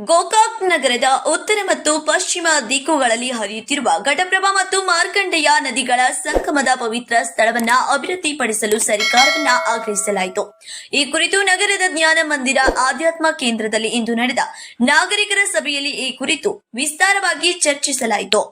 ಗೋಕಾಕ್ ನಗರದ ಉತ್ತರ ಮತ್ತು ಪಶ್ಚಿಮ ದಿಕ್ಕುಗಳಲ್ಲಿ ಹರಿಯುತ್ತಿರುವ ಘಟಪ್ರಭಾ ಮತ್ತು ಮಾರ್ಕಂಡೆಯ ನದಿಗಳ ಸಂಗಮದ ಪವಿತ್ರ ಸ್ಥಳವನ್ನ ಅಭಿವೃದ್ಧಿಪಡಿಸಲು ಸರ್ಕಾರವನ್ನ ಆಗ್ರಹಿಸಲಾಯಿತು. ಈ ಕುರಿತು ನಗರದ ಜ್ಞಾನ ಮಂದಿರ ಆಧ್ಯಾತ್ಮ ಕೇಂದ್ರದಲ್ಲಿ ಇಂದು ನಡೆದ ನಾಗರಿಕರ ಸಭೆಯಲ್ಲಿ ಈ ಕುರಿತು ವಿಸ್ತಾರವಾಗಿ ಚರ್ಚಿಸಲಾಯಿತು.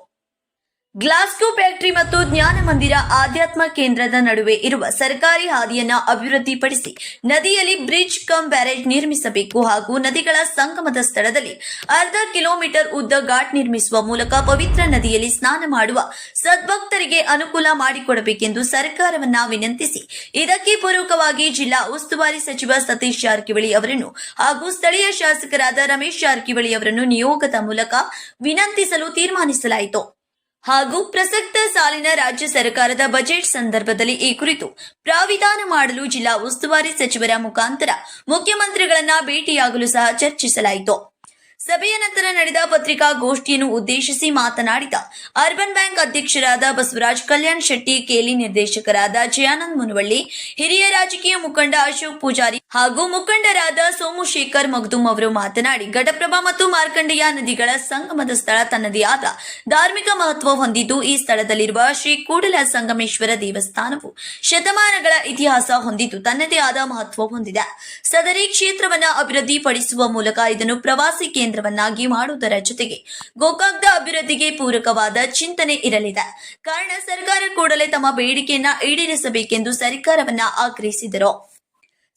ಗ್ಲಾಸ್ಗೋ ಫ್ಯಾಕ್ಟರಿ ಮತ್ತು ಜ್ಞಾನ ಮಂದಿರ ಆಧ್ಯಾತ್ಮ ಕೇಂದ್ರದ ನಡುವೆ ಇರುವ ಸರ್ಕಾರಿ ಹಾದಿಯನ್ನು ಅಭಿವೃದ್ಧಿಪಡಿಸಿ ನದಿಯಲ್ಲಿ ಬ್ರಿಡ್ಜ್ ಕಮ್ ಬ್ಯಾರೇಜ್ ನಿರ್ಮಿಸಬೇಕು ಹಾಗೂ ನದಿಗಳ ಸಂಗಮದ ಸ್ಥಳದಲ್ಲಿ ಅರ್ಧ ಕಿಲೋಮೀಟರ್ ಉದ್ದ ಘಾಟ್ ನಿರ್ಮಿಸುವ ಮೂಲಕ ಪವಿತ್ರ ನದಿಯಲ್ಲಿ ಸ್ನಾನ ಮಾಡುವ ಸದ್ಭಕ್ತರಿಗೆ ಅನುಕೂಲ ಮಾಡಿಕೊಡಬೇಕೆಂದು ಸರ್ಕಾರವನ್ನ ವಿನಂತಿಸಿ, ಇದಕ್ಕೆ ಪೂರಕವಾಗಿ ಜಿಲ್ಲಾ ಉಸ್ತುವಾರಿ ಸಚಿವ ಸತೀಶ್ ಜಾರಕಿಹೊಳಿ ಅವರನ್ನು ಹಾಗೂ ಸ್ಥಳೀಯ ಶಾಸಕರಾದ ರಮೇಶ್ ಜಾರಕಿಹೊಳಿ ಅವರನ್ನು ನಿಯೋಗದ ಮೂಲಕ ವಿನಂತಿಸಲು ತೀರ್ಮಾನಿಸಲಾಯಿತು. ಹಾಗೂ ಪ್ರಸಕ್ತ ಸಾಲಿನ ರಾಜ್ಯ ಸರ್ಕಾರದ ಬಜೆಟ್ ಸಂದರ್ಭದಲ್ಲಿ ಈ ಕುರಿತು ಪ್ರಾವಿಧಾನ ಮಾಡಲು ಜಿಲ್ಲಾ ಉಸ್ತುವಾರಿ ಸಚಿವರ ಮುಖಾಂತರ ಮುಖ್ಯಮಂತ್ರಿಗಳನ್ನ ಭೇಟಿಯಾಗಲು ಸಹ ಚರ್ಚಿಸಲಾಯಿತು. ಸಭೆಯ ನಂತರ ನಡೆದ ಪತ್ರಿಕಾಗೋಷ್ಠಿಯನ್ನು ಉದ್ದೇಶಿಸಿ ಮಾತನಾಡಿದ ಅರ್ಬನ್ ಬ್ಯಾಂಕ್ ಅಧ್ಯಕ್ಷರಾದ ಬಸವರಾಜ್ ಕಲ್ಯಾಣ್ ಶೆಟ್ಟಿ, ಕೇಲಿ ನಿರ್ದೇಶಕರಾದ ಜಯಾನಂದ್ ಮುನವಳ್ಳಿ, ಹಿರಿಯ ರಾಜಕೀಯ ಮುಖಂಡ ಅಶೋಕ್ ಪೂಜಾರಿ ಹಾಗೂ ಮುಖಂಡರಾದ ಸೋಮಶೇಖರ್ ಮಗ್ದುಮ್ ಅವರು ಮಾತನಾಡಿ, ಘಟಪ್ರಭಾ ಮತ್ತು ಮಾರ್ಕಂಡೆಯ ನದಿಗಳ ಸಂಗಮದ ಸ್ಥಳ ತನ್ನದೇ ಆದ ಧಾರ್ಮಿಕ ಮಹತ್ವ ಹೊಂದಿದ್ದು, ಈ ಸ್ಥಳದಲ್ಲಿರುವ ಶ್ರೀ ಕೂಡಲ ಸಂಗಮೇಶ್ವರ ದೇವಸ್ಥಾನವು ಶತಮಾನಗಳ ಇತಿಹಾಸ ಹೊಂದಿದ್ದು ತನ್ನದೇ ಆದ ಮಹತ್ವ ಹೊಂದಿದೆ. ಸದರಿ ಕ್ಷೇತ್ರವನ್ನು ಅಭಿವೃದ್ಧಿಪಡಿಸುವ ಮೂಲಕ ಇದನ್ನು ಪ್ರವಾಸಿ ಕೇಂದ್ರವನ್ನಾಗಿ ಮಾಡುವುದರ ಜೊತೆಗೆ ಗೋಕಾಕ್ದ ಅಭಿವೃದ್ಧಿಗೆ ಪೂರಕವಾದ ಚಿಂತನೆ ಇರಲಿದೆ. ಕಾರಣ ಸರ್ಕಾರ ಕೂಡಲೇ ತಮ್ಮ ಬೇಡಿಕೆಯನ್ನ ಈಡೇರಿಸಬೇಕೆಂದು ಸರ್ಕಾರವನ್ನ ಆಗ್ರಹಿಸಿದರು.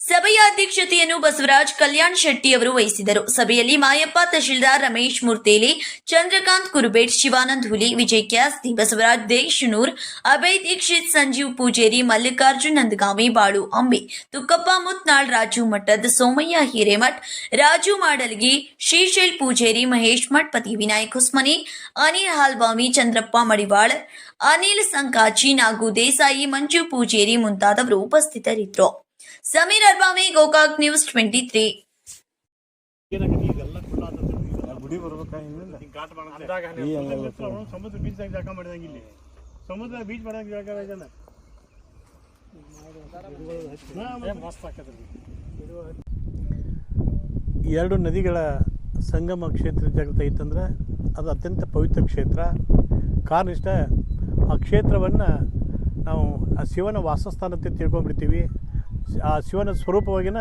ಸಭೆಯ ಅಧ್ಯಕ್ಷತೆಯನ್ನು ಬಸವರಾಜ್ ಕಲ್ಯಾಣ್ ಶೆಟ್ಟಿ ಅವರು ವಹಿಸಿದರು. ಸಭೆಯಲ್ಲಿ ಮಾಯಪ್ಪ ತಹಶೀಲ್ದಾರ್, ರಮೇಶ್ ಮುರ್ತೇಲಿ, ಚಂದ್ರಕಾಂತ್ ಕುರುಬೇಟ್, ಶಿವಾನಂದ್ ಹುಲಿ, ವಿಜಯ್ ಕ್ಯಾಸ್ತಿ, ಬಸವರಾಜ್ ದೇಶನೂರ್, ಅಭಯ್ ದೀಕ್ಷಿತ್, ಸಂಜೀವ್ ಪೂಜೇರಿ, ಮಲ್ಲಿಕಾರ್ಜುನ್ ನಂದಗಾಮಿ, ಬಾಳು ಅಂಬಿ, ತುಕ್ಕಪ್ಪ ಮುತ್ನಾಳ್, ರಾಜು ಮಠದ್, ಸೋಮಯ್ಯ ಹಿರೇಮಠ್, ರಾಜು ಮಾಡಲಗಿ, ಶ್ರೀಶೈಲ್ ಪೂಜೇರಿ, ಮಹೇಶ್ ಮಠಪತಿ, ವಿನಾಯಕ್ ಹುಸ್ಮನಿ, ಅನಿಲ್ ಹಾಲ್ವಾಮಿ, ಚಂದ್ರಪ್ಪ ಮಡಿವಾಳ್, ಅನಿಲ್ ಸಂಕಾಚಿ, ನಾಗು ದೇಸಾಯಿ, ಮಂಜು ಪೂಜೇರಿ ಮುಂತಾದವರು ಉಪಸ್ಥಿತರಿದ್ದರು. ಸಮೀರ್ ಅರ್ಬಾವಿ, ಗೋಕಾಕ್ ನ್ಯೂಸ್ 23. ಸಮುದ್ರ ಬೀಚ್ ಜಾಗ ಮಾಡಿದಂಗೆ ಇಲ್ಲಿ ಸಮುದ್ರ ಬೀಚ್ ಮಾಡಂಗೆ ಜಾಗ ಇದನ್ನ ಎರಡು ನದಿಗಳ ಸಂಗಮ ಕ್ಷೇತ್ರ ಜಾಗೃತ ಐತಂದ್ರೆ ಅದು ಅತ್ಯಂತ ಪವಿತ್ರ ಕ್ಷೇತ್ರ. ಕಾರಣ ಇಷ್ಟ, ಆ ಕ್ಷೇತ್ರವನ್ನು ನಾವು ಆ ಶಿವನ ವಾಸಸ್ಥಾನ ಅಂತ ತಿಳ್ಕೊಂಡ್ಬಿಡ್ತೀವಿ. ಆ ಶಿವನ ಸ್ವರೂಪವಾಗಿನ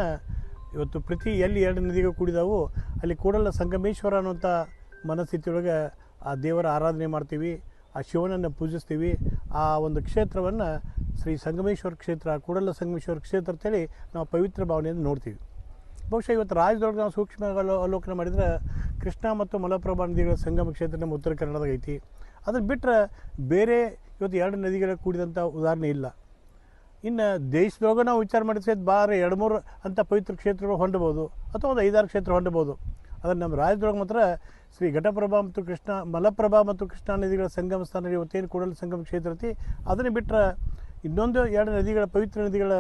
ಇವತ್ತು ಪ್ರತಿ ಎಲ್ಲಿ ಎರಡು ನದಿಗಳು ಕೂಡಿದಾವು ಅಲ್ಲಿ ಕೂಡಲ ಸಂಗಮೇಶ್ವರ ಅನ್ನುವಂಥ ಮನಸ್ಥಿತಿಯೊಳಗೆ ಆ ದೇವರ ಆರಾಧನೆ ಮಾಡ್ತೀವಿ, ಆ ಶಿವನನ್ನು ಪೂಜಿಸ್ತೀವಿ. ಆ ಒಂದು ಕ್ಷೇತ್ರವನ್ನು ಶ್ರೀ ಸಂಗಮೇಶ್ವರ ಕ್ಷೇತ್ರ, ಕೂಡಲ ಸಂಗಮೇಶ್ವರ ಕ್ಷೇತ್ರ ಅಂತೇಳಿ ನಾವು ಪವಿತ್ರ ಭಾವನೆಯನ್ನು ನೋಡ್ತೀವಿ. ಬಹುಶಃ ಇವತ್ತು ರಾಜ್ಯದೊಳಗೆ ನಾವು ಸೂಕ್ಷ್ಮ ಅವಲೋಕನ ಮಾಡಿದರೆ ಕೃಷ್ಣ ಮತ್ತು ಮಲಪ್ರಭಾ ನದಿಗಳ ಸಂಗಮ ಕ್ಷೇತ್ರ ನಮ್ಮ ಉತ್ತರ ಕನ್ನಡದಾಗ ಐತಿ. ಅದನ್ನು ಬಿಟ್ಟರೆ ಬೇರೆ ಇವತ್ತು ಎರಡು ನದಿಗಳ ಕೂಡಿದಂಥ ಉದಾಹರಣೆ ಇಲ್ಲ. ಇನ್ನು ದೇಶದೊಳಗೆ ನಾವು ವಿಚಾರ ಮಾಡಿದ್ರೆ ಬಾರಿ 2-3 ಅಂಥ ಪವಿತ್ರ ಕ್ಷೇತ್ರಗಳು ಹೊಂದಬೋದು, ಅಥವಾ ಒಂದು 5-6 ಕ್ಷೇತ್ರ ಹೊಂದಬೋದು. ಆದರೆ ನಮ್ಮ ರಾಜ್ಯದೊಳಗೆ ಮಾತ್ರ ಶ್ರೀ ಘಟಪ್ರಭಾ ಮತ್ತು ಮಲಪ್ರಭಾ ಮತ್ತು ಕೃಷ್ಣಾ ನದಿಗಳ ಸಂಗಮ ಸ್ಥಾನ ಇವತ್ತೇನು ಕೂಡಲ ಸಂಗಮ ಕ್ಷೇತ್ರ ಐತಿ, ಅದನ್ನು ಬಿಟ್ಟರೆ ಇನ್ನೊಂದು 2 ನದಿಗಳ ಪವಿತ್ರ ನದಿಗಳ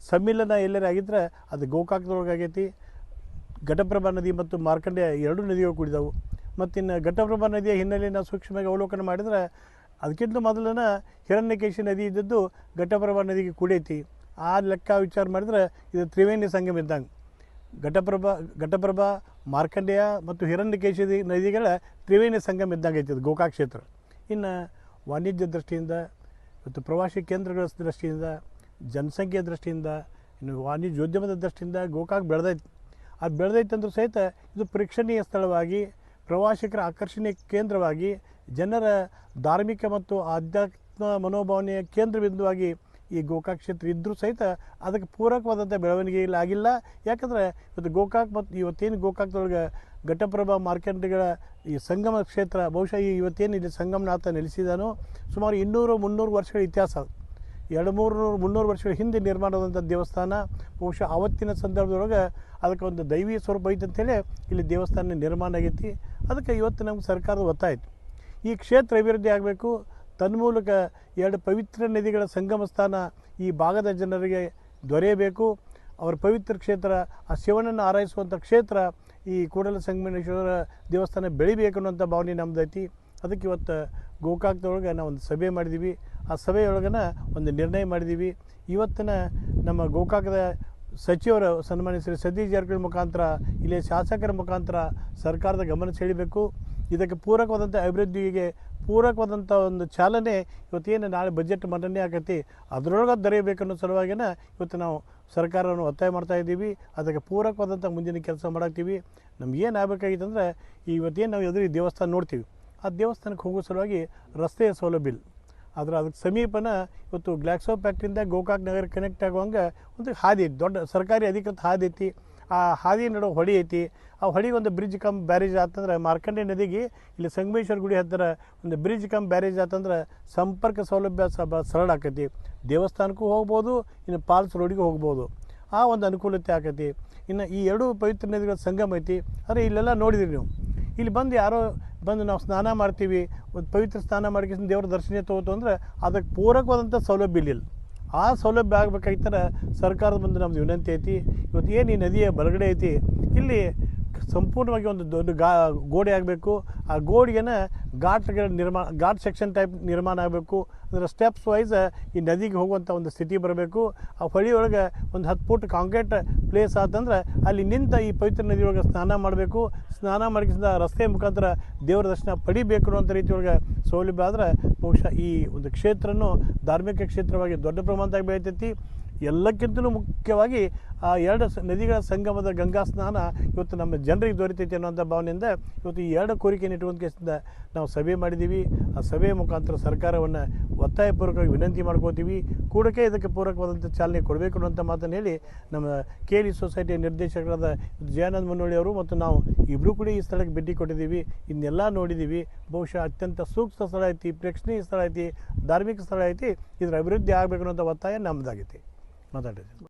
ಸಮ್ಮಿಲನ ಎಲ್ಲರೇ ಆಗಿದ್ದರೆ ಅದು ಗೋಕಾಕ್ದೊಳಗೆ ಆಗೈತಿ. ಘಟಪ್ರಭಾ ನದಿ ಮತ್ತು ಮಾರ್ಕಂಡೆಯ 2 ನದಿಗಳು ಕೂಡಿದವು. ಮತ್ತು ಇನ್ನು ಘಟಪ್ರಭಾ ನದಿಯ ಹಿನ್ನೆಲೆಯನ್ನು ಸೂಕ್ಷ್ಮವಾಗಿ ಅವಲೋಕನ ಮಾಡಿದರೆ ಅದಕ್ಕಿಂತ ಮೊದಲನ ಹಿರಣ್ಯಕೇಶಿ ನದಿ ಇದ್ದದ್ದು ಘಟಪ್ರಭಾ ನದಿಗೆ ಕೂಡೈತಿ. ಆ ಲೆಕ್ಕ ವಿಚಾರ ಮಾಡಿದ್ರೆ ಇದು ತ್ರಿವೇಣಿ ಸಂಗಮ ಇದ್ದಂಗೆ. ಘಟಪ್ರಭಾ, ಮಾರ್ಕಂಡೆಯ ಮತ್ತು ಹಿರಣ್ಯಕೇಶಿ ನದಿಗಳ ತ್ರಿವೇಣಿ ಸಂಗಮ ಇದ್ದಂಗೆ ಐತಿ ಅದು ಗೋಕಾಕ್ ಕ್ಷೇತ್ರ. ಇನ್ನು ವಾಣಿಜ್ಯ ದೃಷ್ಟಿಯಿಂದ, ಇವತ್ತು ಪ್ರವಾಸಿ ಕೇಂದ್ರಗಳ ದೃಷ್ಟಿಯಿಂದ, ಜನಸಂಖ್ಯೆಯ ದೃಷ್ಟಿಯಿಂದ, ಇನ್ನು ವಾಣಿಜ್ಯೋದ್ಯಮದ ದೃಷ್ಟಿಯಿಂದ ಗೋಕಾಕ್ ಬೆಳೆದೈತಿ. ಅದು ಬೆಳೆದೈತಂದ್ರೂ ಸಹಿತ ಇದು ಪ್ರೇಕ್ಷಣೀಯ ಸ್ಥಳವಾಗಿ, ಪ್ರವಾಸಿಗರ ಆಕರ್ಷಣೀಯ ಕೇಂದ್ರವಾಗಿ, ಜನರ ಧಾರ್ಮಿಕ ಮತ್ತು ಆಧ್ಯಾತ್ಮ ಮನೋಭಾವನೆಯ ಕೇಂದ್ರ ಬಿಂದುವಾಗಿ ಈ ಗೋಕಾಕ್ ಕ್ಷೇತ್ರ ಇದ್ದರೂ ಸಹಿತ ಅದಕ್ಕೆ ಪೂರಕವಾದಂಥ ಬೆಳವಣಿಗೆ ಆಗಿಲ್ಲ. ಯಾಕಂದರೆ ಇವತ್ತು ಗೋಕಾಕ್ ಮತ್ತು ಇವತ್ತೇನು ಗೋಕಾಕ್ದೊಳಗೆ ಘಟಪ್ರಭಾ ಮಾರ್ಕಂಡೆಗಳ ಈ ಸಂಗಮ ಕ್ಷೇತ್ರ, ಬಹುಶಃ ಇವತ್ತೇನು ಇಲ್ಲಿ ಸಂಗಮನಾಥ ನೆಲೆಸಿದಾನೋ ಸುಮಾರು 200-300 ವರ್ಷಗಳ ಇತಿಹಾಸ. 200-300 ವರ್ಷಗಳ ಹಿಂದೆ ನಿರ್ಮಾಣವಾದಂಥ ದೇವಸ್ಥಾನ. ಬಹುಶಃ ಆವತ್ತಿನ ಸಂದರ್ಭದೊಳಗೆ ಅದಕ್ಕೆ ಒಂದು ದೈವೀಯ ಸ್ವರೂಪ ಐತೆ ಅಂತೇಳಿ ಇಲ್ಲಿ ದೇವಸ್ಥಾನ ನಿರ್ಮಾಣ ಆಗೈತಿ. ಅದಕ್ಕೆ ಇವತ್ತು ನಮ್ಗೆ ಸರ್ಕಾರದ ಒತ್ತಾಯ. ಈ ಕ್ಷೇತ್ರ ಅಭಿವೃದ್ಧಿ ಆಗಬೇಕು, ತನ್ಮೂಲಕ 2 ಪವಿತ್ರ ನದಿಗಳ ಸಂಗಮ ಸ್ಥಾನ ಈ ಭಾಗದ ಜನರಿಗೆ ದೊರೆಯಬೇಕು. ಅವರ ಪವಿತ್ರ ಕ್ಷೇತ್ರ, ಆ ಶಿವನನ್ನು ಆರೈಸುವಂಥ ಕ್ಷೇತ್ರ ಈ ಕೂಡಲ ಸಂಗಮೇಶ್ವರ ದೇವಸ್ಥಾನ ಬೆಳಿಬೇಕು ಅನ್ನೋಂಥ ಭಾವನೆ ನಮ್ಮದೈತಿ. ಅದಕ್ಕೆ ಇವತ್ತು ಗೋಕಾಕ್ದೊಳಗೆ ನಾವು ಒಂದು ಸಭೆ ಮಾಡಿದ್ದೀವಿ. ಆ ಸಭೆಯೊಳಗನ ಒಂದು ನಿರ್ಣಯ ಮಾಡಿದ್ದೀವಿ. ಇವತ್ತಿನ ನಮ್ಮ ಗೋಕಾಕದ ಸಚಿವರು ಸನ್ಮಾನ್ಯ ಶ್ರೀ ಸತೀಶ್ ಜಾರಕಿಹೊಳಿ ಮುಖಾಂತರ ಇಲ್ಲಿ ಶಾಸಕರ ಮುಖಾಂತರ ಸರ್ಕಾರದ ಗಮನ ಸೆಳೀಬೇಕು. ಇದಕ್ಕೆ ಪೂರಕವಾದಂಥ ಅಭಿವೃದ್ಧಿಗೆ ಪೂರಕವಾದಂಥ ಒಂದು ಚಾಲನೆ ಇವತ್ತೇನು ನಾಳೆ ಬಜೆಟ್ ಮಂಡನೆ ಆಗೈತಿ ಅದರೊಳಗೆ ದೊರೆಯಬೇಕನ್ನೋ ಸಲುವಾಗಿನ ಇವತ್ತು ನಾವು ಸರ್ಕಾರವನ್ನು ಒತ್ತಾಯ ಮಾಡ್ತಾ ಇದ್ದೀವಿ. ಅದಕ್ಕೆ ಪೂರಕವಾದಂಥ ಮುಂದಿನ ಕೆಲಸ ಮಾಡಾಕ್ತೀವಿ. ನಮಗೇನು ಆಗಬೇಕಾಗಿತ್ತು ಅಂದರೆ ಇವತ್ತೇನು ನಾವು ಎದುರು ದೇವಸ್ಥಾನ ನೋಡ್ತೀವಿ, ಆ ದೇವಸ್ಥಾನಕ್ಕೆ ಹೋಗೋ ಸಲುವಾಗಿ ರಸ್ತೆಯ ಸೌಲಭ್ಯ ಇಲ್ಲ. ಆದರೆ ಅದಕ್ಕೆ ಸಮೀಪನ ಇವತ್ತು ಗ್ಲಾಕ್ಸೋ ಫ್ಯಾಕ್ಟ್ರಿಯಿಂದ ಗೋಕಾಕ್ ನಗರ ಕನೆಕ್ಟ್ ಆಗುವಂಗೆ ಒಂದು ಹಾದಿ ಐತಿ, ದೊಡ್ಡ ಸರ್ಕಾರಿ ಅಧಿಕೃತ ಹಾದಿ ಐತಿ. ಆ ಹಾದಿ ನಡುವೆ ಹೊಳಿ ಐತಿ. ಆ ಹೊಳಿಗೆ ಒಂದು ಬ್ರಿಡ್ಜ್ ಕಮ್ ಬ್ಯಾರೇಜ್ ಆತಂದ್ರೆ ಮಾರ್ಕಂಡೆ ನದಿಗೆ ಇಲ್ಲಿ ಸಂಗಮೇಶ್ವರ ಗುಡಿ ಹತ್ತಿರ ಒಂದು ಬ್ರಿಡ್ಜ್ ಕಮ್ ಬ್ಯಾರೇಜ್ ಆತಂದ್ರೆ ಸಂಪರ್ಕ ಸೌಲಭ್ಯ ಸರಳ ಆಕೈತಿ. ದೇವಸ್ಥಾನಕ್ಕೂ ಹೋಗ್ಬೋದು, ಇನ್ನು ಪಾಲ್ಸ್ ರೋಡಿಗೆ ಹೋಗ್ಬೋದು. ಆ ಒಂದು ಅನುಕೂಲತೆ ಆಕೈತಿ. ಇನ್ನು ಈ ಎರಡು ಪವಿತ್ರ ನದಿಗಳ ಸಂಗಮ ಐತಿ. ಆದರೆ ಇಲ್ಲೆಲ್ಲ ನೋಡಿದಿರಿ ನೀವು, ಇಲ್ಲಿ ಬಂದು ಯಾರೋ ಬಂದು ನಾವು ಸ್ನಾನ ಮಾಡ್ತೀವಿ, ಒಂದು ಪವಿತ್ರ ಸ್ನಾನ ಮಾಡ್ಕೊಂಡು ದೇವರ ದರ್ಶನ ತಗೋತು ಅಂದರೆ ಅದಕ್ಕೆ ಪೂರಕವಾದಂಥ ಸೌಲಭ್ಯ ಇಲ್ಲ. ಆ ಸೌಲಭ್ಯ ಆಗಬೇಕಾಗಿತ್ತರ ಸರ್ಕಾರದ ಬಂದು ನಮ್ಮದು ವಿನಂತಿ ಐತಿ. ಇವತ್ತು ಏನು ಈ ನದಿಯ ಬಲಗಡೆ ಐತಿ, ಇಲ್ಲಿ ಸಂಪೂರ್ಣವಾಗಿ ಒಂದು ದೊಡ್ಡ ಗೋಡೆ ಆಗಬೇಕು. ಆ ಗೋಡೆನ ಘಾಟ್ಗಳ ನಿರ್ಮಾಣ, ಘಾಟ್ ಸೆಕ್ಷನ್ ಟೈಪ್ ನಿರ್ಮಾಣ ಆಗಬೇಕು. ಅಂದರೆ ಸ್ಟೆಪ್ಸ್ ವೈಸ್ ಈ ನದಿಗೆ ಹೋಗುವಂಥ ಒಂದು ಸ್ಥಿತಿ ಬರಬೇಕು. ಆ ಹೊಳಿಯೊಳಗೆ ಒಂದು 10 ಫುಟ್ ಕಾಂಕ್ರೀಟ್ ಪ್ಲೇಸ್ ಆತಂದ್ರೆ ಅಲ್ಲಿ ನಿಂತ ಈ ಪವಿತ್ರ ನದಿಯೊಳಗೆ ಸ್ನಾನ ಮಾಡಬೇಕು. ಸ್ನಾನ ಮಾಡಿಸಿದ ರಸ್ತೆ ಮುಖಾಂತರ ದೇವರ ದರ್ಶನ ಪಡಿಬೇಕು ಅನ್ನೋಂಥ ರೀತಿಯೊಳಗೆ ಸೌಲಭ್ಯ ಆದರೆ ಬಹುಶಃ ಈ ಒಂದು ಕ್ಷೇತ್ರನೂ ಧಾರ್ಮಿಕ ಕ್ಷೇತ್ರವಾಗಿ ದೊಡ್ಡ ಪ್ರಮಾಣದಾಗ ಬೆಳೀತೈತಿ. ಎಲ್ಲಕ್ಕಿಂತಲೂ ಮುಖ್ಯವಾಗಿ ಆ ಎರಡು ನದಿಗಳ ಸಂಗಮದ ಗಂಗಾ ಸ್ನಾನ ಇವತ್ತು ನಮ್ಮ ಜನರಿಗೆ ದೊರೀತೈತಿ ಅನ್ನೋಂಥ ಭಾವನೆಯಿಂದ ಇವತ್ತು ಈ ಎರಡು ಕೋರಿಕೆಯನ್ನು ಇಟ್ಟುಕೊಂಡ ಕೇಸಿಂದ ನಾವು ಸಭೆ ಮಾಡಿದ್ದೀವಿ. ಆ ಸಭೆಯ ಮುಖಾಂತರ ಸರ್ಕಾರವನ್ನು ಒತ್ತಾಯಪೂರ್ವಕವಾಗಿ ವಿನಂತಿ ಮಾಡ್ಕೋತೀವಿ. ಕೂಡಕ್ಕೆ ಇದಕ್ಕೆ ಪೂರಕವಾದಂಥ ಚಾಲನೆ ಕೊಡಬೇಕು ಅನ್ನೋಂಥ ಮಾತನ್ನು ಹೇಳಿ ನಮ್ಮ KLE ಸೊಸೈಟಿಯ ನಿರ್ದೇಶಕರಾದ ಜಯಾನಂದ್ ಮುನ್ನೋಳಿ ಅವರು ಮತ್ತು ನಾವು ಇಬ್ಬರೂ ಕೂಡ ಈ ಸ್ಥಳಕ್ಕೆ ಭೇಟಿ ಕೊಟ್ಟಿದ್ದೀವಿ. ಇದನ್ನೆಲ್ಲ ನೋಡಿದ್ದೀವಿ. ಬಹುಶಃ ಅತ್ಯಂತ ಸೂಕ್ತ ಸ್ಥಳ ಐತಿ, ಪ್ರೇಕ್ಷಣೀಯ ಸ್ಥಳ ಐತಿ, ಧಾರ್ಮಿಕ ಸ್ಥಳ ಐತಿ. ಇದರ ಅಭಿವೃದ್ಧಿ ಆಗಬೇಕು ಅನ್ನೋಂಥ ಒತ್ತಾಯ ನಮ್ಮದಾಗೈತಿ. ಮಾತಾಡಿದ್ದೀವಿ.